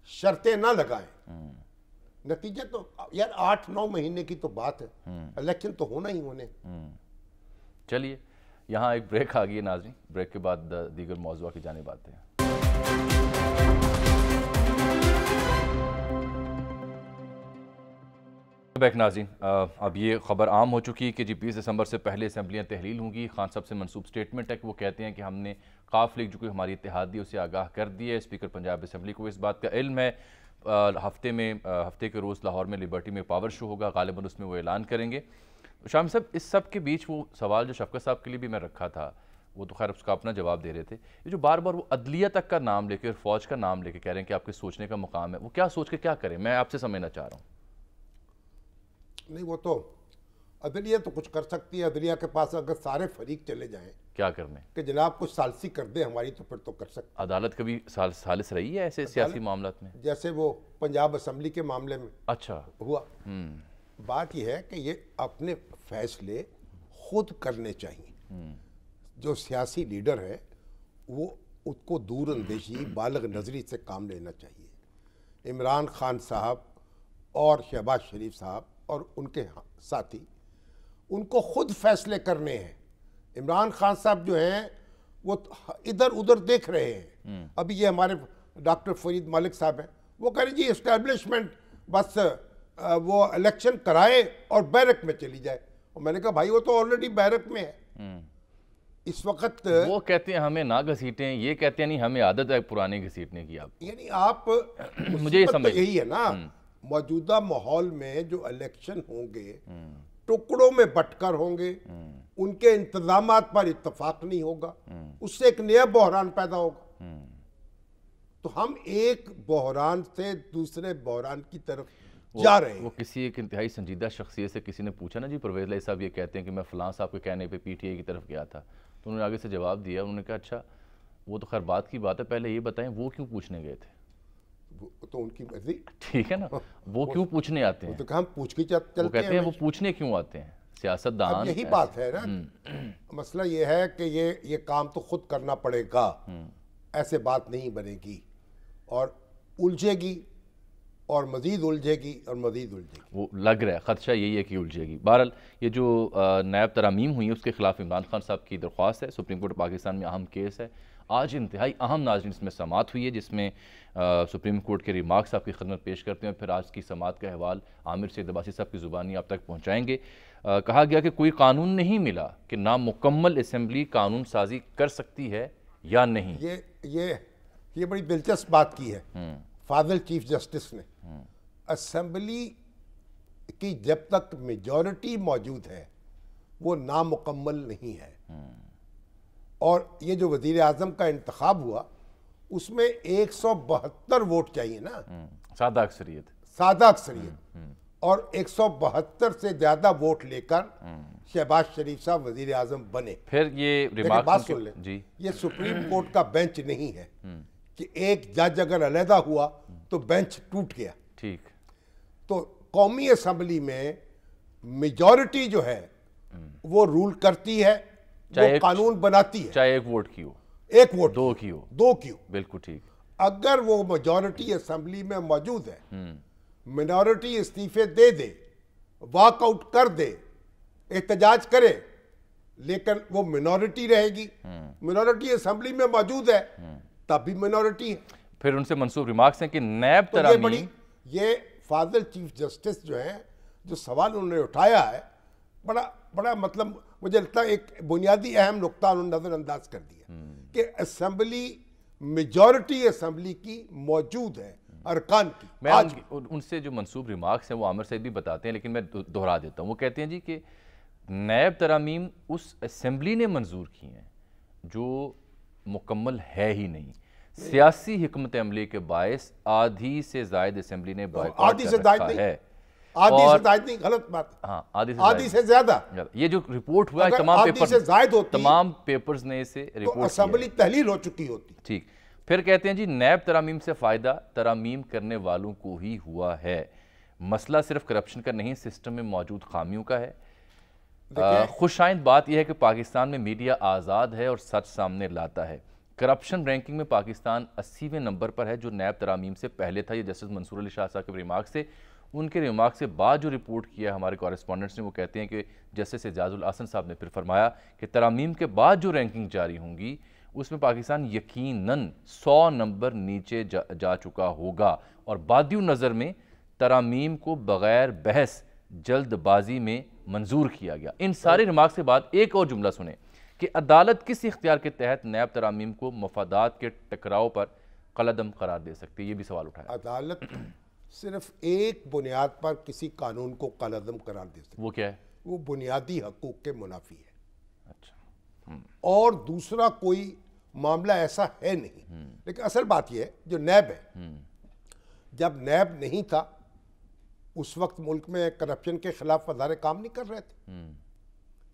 शर्तें ना लगाएं। नतीजा तो यार 8-9 महीने की तो बात है, इलेक्शन तो होना ही होने।
चलिए, यहाँ एक ब्रेक आ गई है नाज़रीन, ब्रेक के बाद दीगर मौज़ूआ की जानिब आते हैं। बैक नाज़रीन, अब ये खबर आम हो चुकी है कि जी 20 दिसंबर से पहले असम्बलियाँ तहलील होंगी। खान साहब से मंसूब स्टेटमेंट है कि वो कहते हैं कि हमने काफ लीग जो कोई हमारी इत्तेहादी उसे आगाह कर दिया है। स्पीकर पंजाब असम्बली को इस बात का इल्म है। हफ्ते के रोज़ लाहौर में लिबर्टी में पावर शो होगा, गालिबन उसमें वो ऐलान करेंगे। शाम साहब, इस सब के बीच वो सवाल जो शफकत साहब के लिए भी मैं रखा था, वो तो खैर उसका अपना जवाब दे रहे थे, ये जो बार बार वो अदलिया तक का नाम लेके और फौज का नाम लेके कह रहे हैं कि आपके सोचने का मुकाम है, वो क्या सोच के क्या करें? मैं आपसे समझना चाह रहा हूँ।
नहीं, वो तो अदलिया तो कुछ कर सकती है। अदलिया के पास अगर सारे फरीक चले जाएं
क्या करने
कि जनाब कुछ सालसी कर दे हमारी, तो फिर तो कर सकते।
अदालत कभी सालिस रही है ऐसे सियासी मामलात में?
जैसे वो पंजाब असम्बली के मामले में
अच्छा
हुआ। बात यह है कि ये अपने फैसले खुद करने चाहिए। जो सियासी लीडर है वो उसको दूरअंदेशी बालग नजरी से काम लेना चाहिए। इमरान खान साहब और शहबाज शरीफ साहब और उनके साथी, उनको खुद फैसले करने हैं। इमरान खान साहब जो हैं वो इधर उधर देख रहे हैं। अभी ये हमारे डॉक्टर फरीद मलिक साहब हैं, वो कह रहे जी इस्टेब्लिशमेंट बस वो इलेक्शन कराए और बैरक में चली जाए। और मैंने कहा भाई वो तो ऑलरेडी बैरक में है इस वक्त।
वो कहते हैं हमें ना घसीटें, ये कहते हैं नहीं हमें आदत है पुराने घसीटने की। आप
यानी आप
मुझे ये समझ
तो यही है ना, मौजूदा माहौल में जो इलेक्शन होंगे टुकड़ों में बंटकर होंगे, उनके इंतजामात पर इत्तेफाक नहीं होगा, उससे एक नया बहरान पैदा होगा। तो हम एक बहरान से दूसरे बहरान की तरफ जा रहे हैं।
वो किसी एक इंतहाई संजीदा शख्सियत से किसी ने पूछा ना, जी परवेज़ लाई साहब ये कहते हैं कि मैं फ़लाँ साहब के कहने पे पीटीआई की तरफ गया था, तो उन्होंने आगे से जवाब दिया। उन्होंने कहा अच्छा वो तो खैर बात की बात है, पहले ये बताएं वो क्यों पूछने गए थे?
तो उनकी मर्जी,
ठीक है ना, वो क्यों पूछने आते हैं?
तो हम पूछ के चलते हैं।
वो कहते हैं वो पूछने क्यों आते हैं? सियासतदान
यही बात है ना। मसला ये है कि ये काम तो खुद करना पड़ेगा, ऐसे बात नहीं बनेगी और उलझेगी और मजीद उलझेगी और मजीद उलझेगी। वो
लग रहा है खदशा यही है कि उलझेगी। बहरहाल ये जो नायब तरामीम हुई है उसके खिलाफ इमरान खान साहब की दरख्वास्त है, सुप्रीम कोर्ट पाकिस्तान में अहम केस है। आज इंतहाई अहम नाज़रीन इसमें समात हुई है, जिसमें सुप्रीम कोर्ट के रिमार्क्स आपकी खिदमत पेश करते हैं। फिर आज की समात का अहवाल आमिर सैयद अब्बासी साहब की ज़ुबानी आप तक पहुँचाएँगे। कहा गया कि कोई कानून नहीं मिला कि नामुकम्मल असम्बली कानून साजी कर सकती है या नहीं।
ये बड़ी दिलचस्प बात की है फाजिल चीफ जस्टिस ने। असेंबली की जब तक मेजॉरिटी मौजूद है वो नामुकम्मल नहीं है। और ये जो वजीर आजम का इंतखाब हुआ उसमें 172 वोट चाहिए ना,
सादा अक्सरियत और
172 से ज्यादा वोट लेकर शहबाज शरीफ साहब वजीर आजम बने।
फिर ये रिमार्क
बात सुन लें जी, ये सुप्रीम कोर्ट का बेंच नहीं है कि एक जज अगर अलहदा हुआ तो बेंच टूट गया।
ठीक,
तो कौमी असम्बली में मेजॉरिटी जो है वो रूल करती है, वो कानून बनाती है,
चाहे एक वोट की हो,
एक वोट
दो की हो, बिल्कुल ठीक।
अगर वो मेजॉरिटी असम्बली में मौजूद है, मिनॉरिटी इस्तीफे दे दे, वॉकआउट कर दे, एहतजाज करे, लेकिन वो मिनॉरिटी रहेगी। मिनॉरिटी असम्बली में मौजूद है तब भी मिनॉरिटी है।
फिर उनसे मंसूब रिमार्क्स हैं कि नैब तरामीम,
ये फाजिल चीफ जस्टिस जो है, जो सवाल उन्होंने उठाया है, बड़ा मतलब मुझे लगता है एक बुनियादी अहम नुकता उन्होंने नजरअंदाज कर दिया कि असेंबली मेजॉरिटी असेंबली की मौजूद है अरकान की।
मैं उनसे जो मंसूब रिमार्क्स हैं वो आमिर सईद भी बताते हैं, लेकिन मैं दोहरा देता हूँ। वो कहते हैं जी कि नैब तरामीम उस असेंबली ने मंजूर की हैं जो मुकम्मल है ही नहीं। सियासी हिकमत अमली के बायस आधी से जायद असेंबली ने बॉयकॉट कर रखा है।
आधी से जायद नहीं, गलत बात।
हाँ,
आधी से ज्यादा।
ये जो रिपोर्ट हुआ है तमाम पेपर्स ने इसे रिपोर्ट किया,
असेंबली तहलील हो चुकी होती।
ठीक। फिर कहते हैं जी नैब तरामीम से फायदा तरामीम करने वालों को ही हुआ है। मसला सिर्फ करप्शन का नहीं, सिस्टम में मौजूद खामियों का है। खुशाइंद बात यह है कि पाकिस्तान में मीडिया आज़ाद है और सच सामने लाता है। करप्शन रैंकिंग में पाकिस्तान 80वें नंबर पर है, जो नैब तरामीम से पहले था। ये जस्टिस मंसूर अली शाह साहब के रिमार्क से, उनके रिमार्क से बाद जो रिपोर्ट किया हमारे कॉरेस्पॉन्डेंट्स ने, वो कहते हैं कि जस्टिस एजाजुल हसन साहब ने फिर फरमाया कि तरामीम के बाद जो रैंकिंग जारी होंगी उसमें पाकिस्तान यकीनन 100 नंबर नीचे जा चुका होगा और बादियों नज़र में तरामीम को बग़ैर बहस जल्द बाजी में मंजूर किया गया। इन सारे रिमार्क्स के बाद एक और जुमला सुने कि अदालत किस इख्तियार के तहत नैब तरामीम को मफादात के टकराव पर कलअदम करार दे सकती है, ये भी सवाल उठाया।
अदालत सिर्फ एक बुनियाद पर किसी कानून को कलअदम करार दे सकती है,
वो क्या है?
वो बुनियादी हकूक के मुनाफी है।
अच्छा।
और दूसरा कोई मामला ऐसा है नहीं। लेकिन असल बात यह है, जो नैब है, जब नैब नहीं था उस वक्त मुल्क में करप्शन के खिलाफ अदारे काम नहीं कर रहे थे।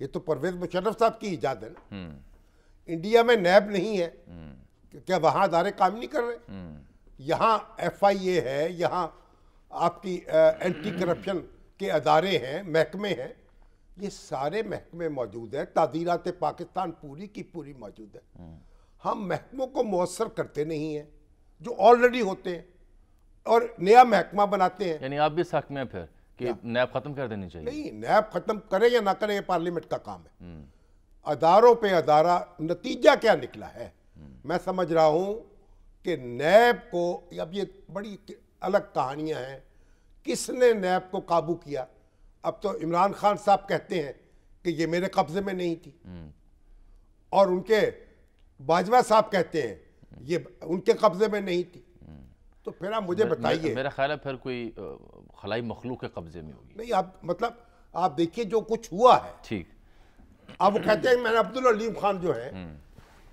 ये तो परवेज मुशर्रफ साहब की इजाद है ना। इंडिया में नैब नहीं है, क्या वहां अदारे काम नहीं कर रहे? यहाँ FIA है, यहाँ आपकी एंटी करप्शन के अदारे हैं, महकमे हैं, ये सारे महकमे मौजूद हैं। तादीरात पाकिस्तान पूरी की पूरी मौजूद है। हम महकमों को मुअस्सर करते नहीं हैं जो ऑलरेडी होते हैं और नया महकमा बनाते हैं।
यानी आप भी इस हक में फिर कि नैब खत्म कर देनी चाहिए?
नहीं, नैब खत्म करें या ना करें ये पार्लियामेंट का काम है। अदारों पे अदारा, नतीजा क्या निकला है? मैं समझ रहा हूं कि नैब को, अब ये बड़ी अलग कहानियां हैं, किसने नैब को काबू किया? अब तो इमरान खान साहब कहते हैं कि ये मेरे कब्जे में नहीं थी, और उनके बाजवा साहब कहते हैं ये उनके कब्जे में नहीं थी। तो फिर आप मुझे बताइए।
मेरा ख्याल है फिर कोई खलाई मखलूक के कब्जे में होगी।
नहीं, आप मतलब आप देखिए जो कुछ हुआ है।
ठीक।
अब वो कहते हैं मैंने अब्दुल अलीम खान जो है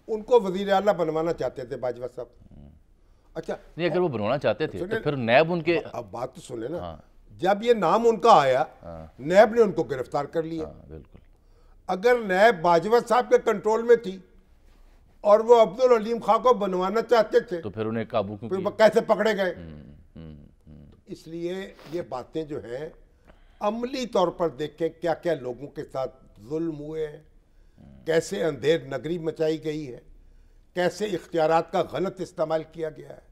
उनको वजीर आला बनवाना चाहते थे बाजवा साहब। अच्छा
नहीं, अगर वो बनवाना चाहते थे तो फिर नैब उनके,
अब बात तो सुने ना। जब ये नाम उनका आया, नैब ने उनको गिरफ्तार कर लिया।
बिल्कुल।
अगर नैब बाजवा साहब के कंट्रोल में थी और वो अब्दुल अलीम खान को बनवाना चाहते थे
तो फिर उन्हें काबू क्यों
फिर
किया?
कैसे पकड़े गए? इसलिए ये बातें जो हैं अमली तौर पर देखें क्या क्या लोगों के साथ जुल्म हुए हैं, कैसे अंधेर नगरी मचाई गई है, कैसे इख्तियारात का गलत इस्तेमाल किया गया है।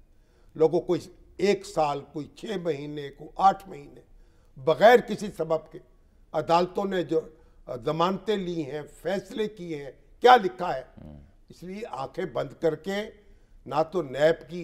लोगों को 1 साल, कोई 6 महीने, कोई 8 महीने बगैर किसी सबब के अदालतों ने जो जमानतें ली हैं, फैसले किए हैं, क्या लिखा है। इसलिए आंखें बंद करके ना तो नैब की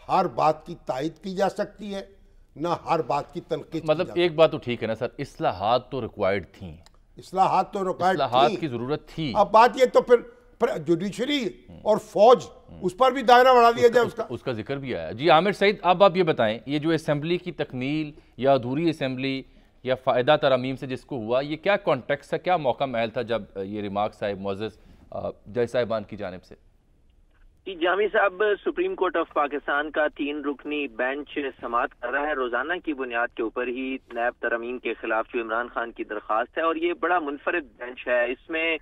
हर बात की तायद की जा सकती है, ना हर बात की तनकीद।
मतलब एक बात तो ठीक है ना सर, इस्लाहात तो रिक्वायर्ड थी,
इस्लाहात तो रिक्वायर्ड
इस्लाहात की जरूरत थी।
अब बात ये तो फिर जुडिशरी और फौज, उस पर भी दायरा बढ़ा दिया जाए,
उसका जिक्र भी आया। जी आमिर सईद, अब आप ये बताएं, ये जो असेंबली की तकमील या अधूरी असेंबली या फ़ायदा तरामीम से जिसको हुआ, ये क्या कॉन्टेक्स्ट था, क्या मौका महल था जब ये रिमार्क्स आए मुअज़्ज़ज़ जज साहिबान की जानिब से?
जामी साहब, सुप्रीम कोर्ट ऑफ पाकिस्तान का 3 रुकनी बेंच समाअत कर रहा है रोजाना की बुनियाद के ऊपर ही नैब तरमीम के खिलाफ जो इमरान खान की दरख्वास्त है, और ये बड़ा मुनफरिद बेंच है। इसमें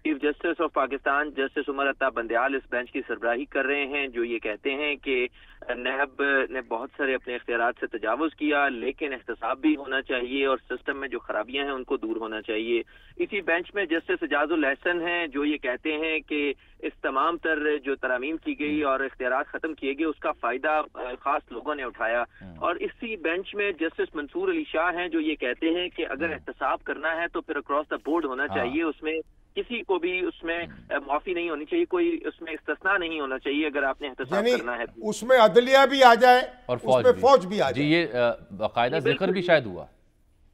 chief justice of Pakistan justice Umar Ata Bandial इस बेंच की सरबराही कर रहे हैं, जो ये कहते हैं कि नैब ने बहुत सारे अपने इख्तियारात से तजावुज़ किया, लेकिन एहतसाब भी होना चाहिए और सिस्टम में जो खराबियां हैं उनको दूर होना चाहिए। इसी बेंच में जस्टिस एजाजुल एहसन हैं, जो ये कहते हैं कि इस तमाम तर जो तरामीम की गई और इख्तियारात खत्म किए गए उसका फायदा खास लोगों ने उठाया। और इसी बेंच में जस्टिस मंसूर अली शाह हैं, जो ये कहते हैं कि अगर एहतसाब करना है तो फिर अक्रॉस द बोर्ड होना चाहिए, उसमें किसी को भी उसमें माफी नहीं होनी चाहिए, कोई उसमें इस्तिस्ना नहीं होना चाहिए अगर आपने एहतसाब करना है।
उसमें अदलिया भी आ जाए और फौज भी आ जाए।
जी, ये बाकायदा जिक्र भी शायद हुआ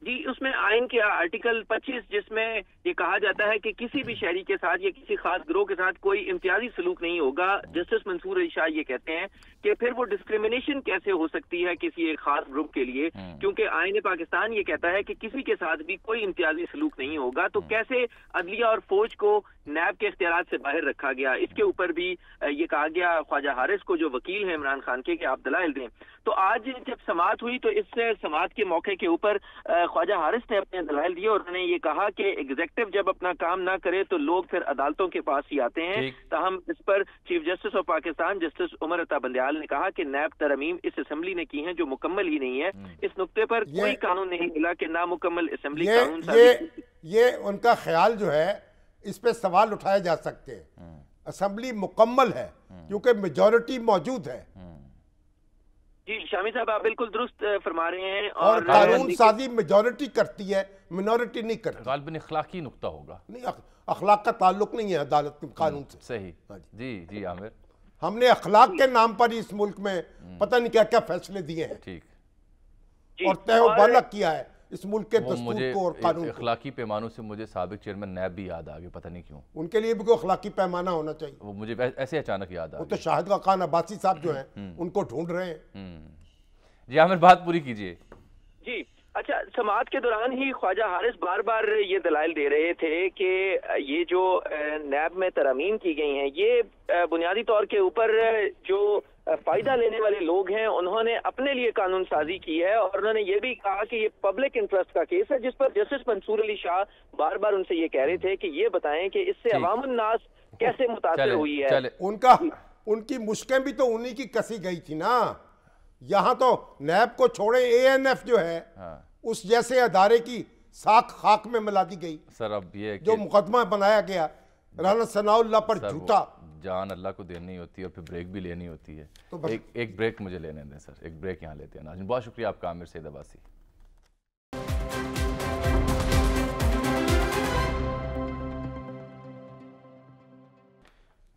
जी, उसमें आइन के आर्टिकल 25 जिसमें ये कहा जाता है कि किसी भी शहरी के साथ या किसी खास गिरोह के साथ कोई इम्तियाजी सलूक नहीं होगा। जस्टिस मंसूर अली शाह ये कहते हैं कि फिर वो डिस्क्रिमिनेशन कैसे हो सकती है किसी एक खास ग्रुप के लिए, क्योंकि आइन पाकिस्तान ये कहता है कि किसी के साथ भी कोई इम्तियाजी सलूक नहीं होगा, तो कैसे अदलिया और फौज को नैब के इख्तियारात से बाहर रखा गया। इसके ऊपर भी ये कहा गया ख्वाजा हारिस को, जो वकील है इमरान खान के, कि आप दलाइल दें। तो आज जब समाअत हुई तो इस समाअत के मौके के ऊपर ख्वाजा हारिस ने अपने दलाइल दिए और उन्होंने ये कहा कि एग्जीक्यूटिव जब अपना काम ना करे तो लोग फिर अदालतों के पास ही आते हैं। ताहम इस पर chief justice of Pakistan justice Umar Ata Bandial ने कहा कि नैब तरमीम इस असेंबली ने की हैं जो मुकम्मल ही नहीं है। इस नुक्ते पर कोई कानून नहीं मिला कि नामुकम्मल असेंबली कानून।
ये उनका ख्याल जो है, इस पे सवाल उठाए जा सकते हैं। असेंबली मुकम्मल है क्योंकि मेजॉरिटी मौजूद है।
जी शामी साहब, आप बिल्कुल दुरुस्त फरमा रहे हैं।
और कानून साजी मेजॉरिटी करती है, मिनॉरिटी नहीं करती।
गालिबन इखलाकी नुक्ता होगा।
नहीं, अखलाक का ताल्लुक नहीं है अदालत के कानून से।
सही। जी जी आमिर,
हमने अखलाक के नाम पर इस मुल्क में पता नहीं क्या क्या फैसले दिए हैं।
ठीक।
और तय बालक किया है इस मुल्क के दस्तूर को और कानून को।
अखलाकी पैमानों से मुझे साबिक चेयरमैन नैब भी याद आ गए, पता नहीं क्यों।
उनके लिए भी कोई अखलाकी पैमाना होना चाहिए।
वो मुझे ऐसे अचानक याद आ
वो
गया।
तो शाहिद खान अब्बासी साहब जो हैं उनको ढूंढ रहे हैं।
जी आमिर, बात पूरी कीजिए।
जी अच्छा, समाअत के दौरान ही ख्वाजा हारिस बार बार ये दलाइल दे रहे थे कि ये जो नैब में तरमीम की गई हैं, ये बुनियादी तौर के ऊपर जो फायदा लेने वाले लोग हैं उन्होंने अपने लिए कानून साजी की है, और उन्होंने ये भी कहा कि ये पब्लिक इंटरेस्ट का केस है, जिस पर जस्टिस मंसूर अली शाह बार बार उनसे ये कह रहे थे कि ये बताएं कि इससे अवामुन नास कैसे मुतासिर हुई है।
उनकी मुश्किलें भी तो उन्हीं की कसी गई थी ना। यहाँ तो नैब को छोड़े ANF जो है उस जैसे अदारे की साख खाक में मिला दी गई।
सर अब ये
जो मुकदमा बनाया गया राना सनाउल्लाह पर झूठा,
जान अल्लाह को देनी होती है और फिर ब्रेक भी लेनी होती है।
तो
एक ब्रेक मुझे लेने दें सर, एक ब्रेक यहाँ लेते हैं। नाज़रीन बहुत शुक्रिया आपका, आमिर सईद अब्बासी।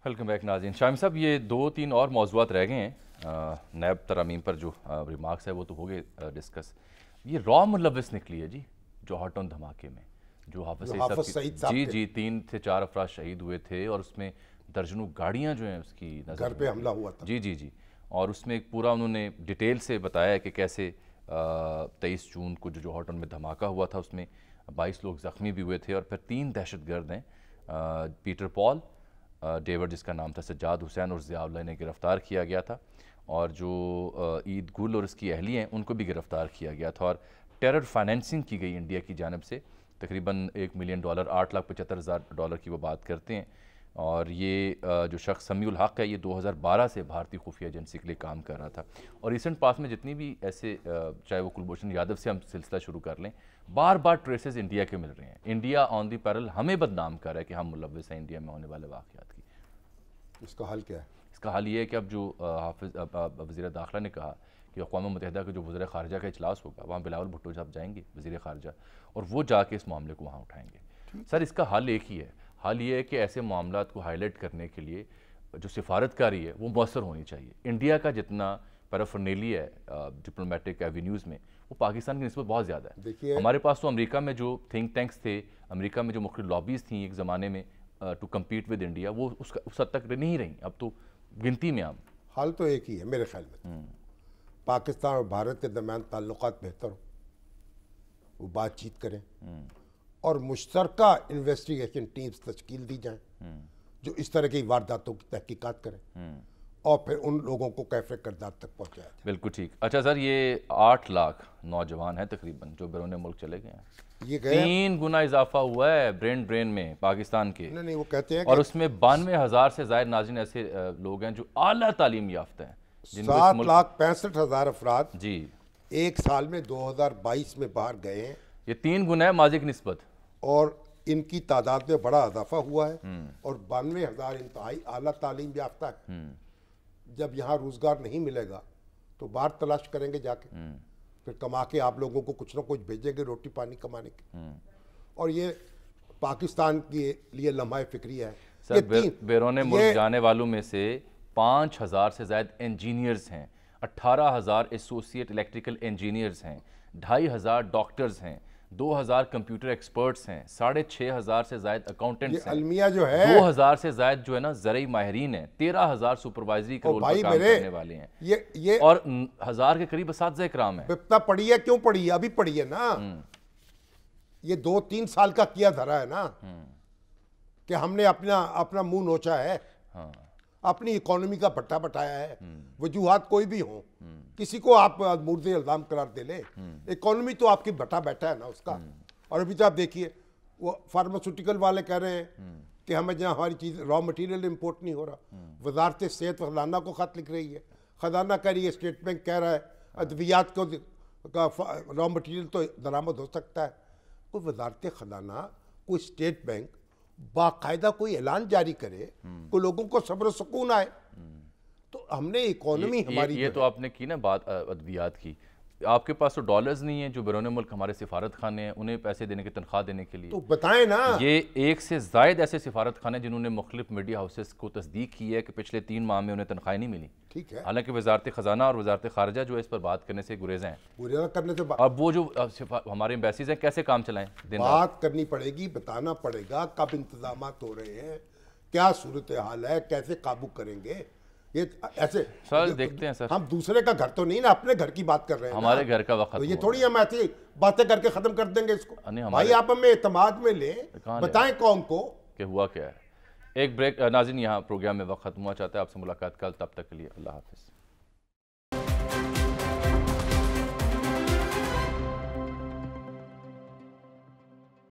वेलकम बैक नाज़रीन। शामी साहब, ये 2-3 और मौज़ूआत रह गए हैं। नैब तरमीम पर जो रिमार्क्स है वो तो हो गए डिस्कस। ये रॉ मुलविस निकली है जी जौहर धमाके में, जो हाफिज सईद साहब जी 3 से 4 अफराद शहीद हुए थे, और उसमें दर्जनों गाड़ियां जो हैं उसकी
घर पे हमला हुआ था।
जी, और उसमें एक पूरा उन्होंने डिटेल से बताया कि कैसे 23 जून को जो जौहर में धमाका हुआ था उसमें 22 लोग ज़ख्मी भी हुए थे, और फिर 3 दहशतगर्द हैं, पीटर पॉल, डेविड जिसका नाम था, सज्जाद हुसैन और ज़ियाउल्लाह ने गिरफ़्तार किया गया था, और जो ईद गुल और उसकी अहली हैं उनको भी गिरफ़्तार किया गया था। और टेरर फाइनेंसिंग की गई इंडिया की जानिब से, तकरीबन $1 मिलियन, $8,75,000 की वो बात करते हैं। और ये जो शख्स समीउल हक है, ये 2012 से भारतीय खुफिया एजेंसी के लिए काम कर रहा था। और रिसेंट पास में जितनी भी ऐसे, चाहे वो कुलभूषण यादव से हम सिलसिला शुरू कर लें, बार बार ट्रेसेस इंडिया के मिल रहे हैं। इंडिया ऑन दी पैरल हमें बदनाम कर रहा है कि हम मुलव्विस हैं इंडिया में होने वाले वाक़यात की।
इसका हल क्या है?
इसका हल ये है कि अब जो वज़ीर दाखिला ने कहा कि अक़वाम मुत्तहिदा का जो वज़ीर ख़ारजा का इजलास होगा, वहाँ बिलावल भुट्टो साहब जाएंगे, वज़ीर ख़ारजा, और वो जाके इस मामले को वहाँ उठाएंगे। सर इसका हल एक ही है, हल ये है कि ऐसे मामलात को हाईलाइट करने के लिए जो सिफारतकारी है वो मौसर होनी चाहिए। इंडिया का जितना पैराफर्नेली है डिप्लोमेटिक एवेन्यूज़ में, वो पाकिस्तान की निस्बत बहुत ज़्यादा है। हमारे पास तो अमेरिका में जो थिंक टैंक्स थे, अमेरिका में जो मुख्तलिफ लॉबीज़ थी एक ज़माने में टू कम्पीट विद इंडिया, वो उस हद तक नहीं रही, अब तो गिनती में आम।
हाल तो एक ही है मेरे ख्याल में, पाकिस्तान और भारत के दरमियान ताल्लुकात बेहतर हो, वो बातचीत करें और मुश्तरका इन्वेस्टिगेशन टीम्स तश्कील दी जाएं जो इस तरह की वारदातों की तहकीकात करें और फिर उन लोगों को कैफे करदार तक पहुँचाया जाए।
बिल्कुल ठीक। अच्छा सर, ये 8 लाख नौजवान हैं तकरीबन जो बैरून मुल्क चले गए हैं,
ये
3 गुना इजाफा हुआ है ब्रेन ड्रेन में पाकिस्तान के।
नहीं वो कहते हैं
और उसमें 92,000 से ज़ायद नाज़रीन ऐसे लोग हैं जो आला तालीम याफ्ता हैं।
7,65,000 अफराद
जी
एक साल में 2022 में बाहर गए हैं।
ये 3 गुना है माजी की निस्बत,
और इनकी तादाद में बड़ा इजाफा हुआ है। और 92,000 इंतहाई आला तालीम याफ्ता है। जब यहाँ रोजगार नहीं मिलेगा तो बाहर तलाश करेंगे जाके, फिर कमा के आप लोगों को कुछ ना कुछ भेजेंगे रोटी पानी कमाने के। और ये पाकिस्तान के लिए लम्हा फिक्री है।
सर बैरून मुल्क जाने वालों में से 5,000 से ज़्यादा इंजीनियर्स हैं, 18,000 एसोसिएट इलेक्ट्रिकल इंजीनियर्स हैं, 2,500 डॉक्टर्स हैं, 2,000 कंप्यूटर एक्सपर्ट्स हैं, 6,500 से ज़्यादा अकाउंटेंट्स हैं,
अलमिया जो है
2,000 से ज़्यादा जो है ना ज़रई माहिरीन हैं, 13,000 सुपरवाइजरी के रोल पर काम करने वाले हैं,
ये
और 1,000 के करीब असातिज़ा इकराम है।
इतना पढ़ी है, क्यों पढ़ी है? अभी पढ़ी है ना। ये 2-3 साल का किया धरा है ना कि हमने अपना मुंह नोचा है, अपनी इकोनॉमी का भट्टा बटाया है। वजूहात कोई भी हो, किसी को आप मुर्दे इल्जाम करार दे ले, इकोनॉमी तो आपकी भट्टा बैठा है ना उसका। और अभी तो आप देखिए वो फार्मास्यूटिकल वाले कह रहे हैं कि हमें जहाँ हमारी चीज़ रॉ मटेरियल इंपोर्ट नहीं हो रहा। वजारत सेहत खजाना को खत लिख रही है, खजाना कह रही है, स्टेट बैंक कह रहा है अद्वियात को रॉ मटेरियल तो दरामद हो सकता है। कोई वजारत खजाना, कोई स्टेट बैंक बाकायदा कोई ऐलान जारी करे, कोई लोगों को सब्र सुकून आए। तो हमने इकोनॉमी हमारी
ये तो आपने की ना बात अद्वियात की, آپ کے پاس تو ڈالرز نہیں ہیں جو بیرون ملک ہمارے سفارت خانے ہیں انہیں پیسے دینے کی تنخواہ دینے کے لیے.
تو بتائیں نا.
یہ ایک سے زائد ایسے سفارت خانے جنہوں نے مختلف میڈیا ہاؤسز کو تصدیق کی ہے کہ پچھلے 3 ماہ میں انہیں تنخواہیں نہیں ملی.
ٹھیک ہے.
حالانکہ وزارت خزانہ اور وزارت خارجہ جو ہے اس پر بات کرنے سے گریزیں ہیں.
گریزہ کرنے سے
اب وہ جو ہمارے ایمبیسیز ہیں کیسے کام چلائیں؟
بات کرنی پڑے گی, بتانا پڑے گا کب انتظامات ہو رہے ہیں, کیا صورتحال ہے, کیسے قابو کریں گے. یہ ایسے
سر دیکھتے ہیں سر,
ہم دوسرے کا گھر تو نہیں نا, اپنے گھر کی بات کر رہے ہیں.
ہمارے گھر کا وقت
یہ تھوڑی ہم ایسی باتیں کر کے ختم کر دیں گے اس کو. بھائی آپ ہمیں اعتماد میں لیں, بتائیں قوم کو
کہ ہوا کیا ہے. ایک بریک. ناظرین یہاں پروگرام میں وقت ختم ہوا, چاہتا ہے آپ سے ملاقات کل, تب تک کے لیے اللہ حافظ.